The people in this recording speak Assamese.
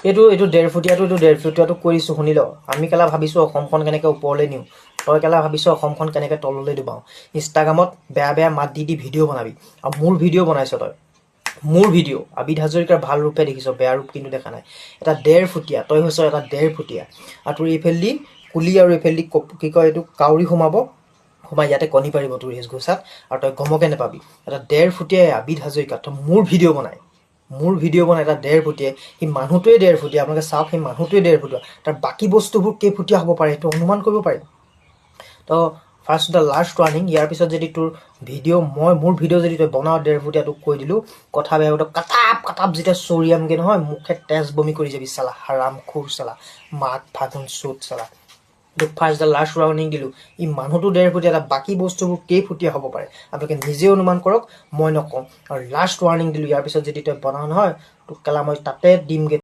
এইটো 1.5 ফুটীয়াটো 1.5 ফুটীয়াটো কৰিছোঁ শুনি ল আমি কেলা ভাবিছোঁ অসমখন কেনেকৈ ওপৰলৈ নিওঁ তই কেলা ভাবিছোঁ অসমখন কেনেকৈ তললৈ ডুবাওঁ ইনষ্টাগ্ৰামত বেয়া মাত দি ভিডিঅ' বনাবি আৰু মোৰ ভিডিঅ' বনাইছ তই মোৰ ভিডিঅ' আবিদ হাজৰিকাৰ ভাল ৰূপে দেখিছ বেয়া ৰূপ কিন্তু দেখা নাই এটা 1.5 ফুটীয়া তই হৈছ এটা 1.5 ফুটীয়া আৰু তোৰ এইফালেদি কুলি আৰু এইফালেদি কি কয় এইটো কাউৰী সোমাই ইয়াতে কণী পাৰিব তোৰ হেচ ঘোচাত আৰু তই গমকে নাপাবি এটা 1.5 ফুটীয়া আবিদ হাজৰিকা তই মোৰ ভিডিঅ' বনাই এটা 1.5 ফুটীয়া সি মানুহটোৱে 1.5 ফুটীয়া আপোনালোকে চাওক সেই মানুহটোৱে 1.5 ফুটীয়া তাৰ বাকী বস্তুবোৰ কেই ফুটীয়া হ'ব পাৰে সেইটো অনুমান কৰিব পাৰি তো ফাৰ্ষ্ট দ্য লাষ্ট ৱাৰ্ণিং ইয়াৰ পিছত যদি তোৰ ভিডিঅ' মোৰ ভিডিঅ' যদি তই বনাও 1.5 ফুটীয়া তোক কৈ দিলোঁ কথা বেয়া তই কাটাপ যেতিয়া চৰিয়ামগৈ নহয় মুখে তেজ বমি কৰি যাবি চালা হাৰাম খুৰ চালা মাক ফাগুন চোত চালা তোক ফাৰ্ষ্ট দ্য লাষ্ট ৱাৰ্ণিং দিলোঁ ই মানুহটো 1.5 ফুটীয়া এটা বাকী বস্তুবোৰ কেই ফুটীয়া হ'ব পাৰে আপোনালোকে নিজে অনুমান কৰক মই নকওঁ আৰু লাষ্ট ৱাৰ্ণিং দিলোঁ ইয়াৰ পিছত যদি তই বনাও নহয় তোক কেলা মই তাতে দিমগৈ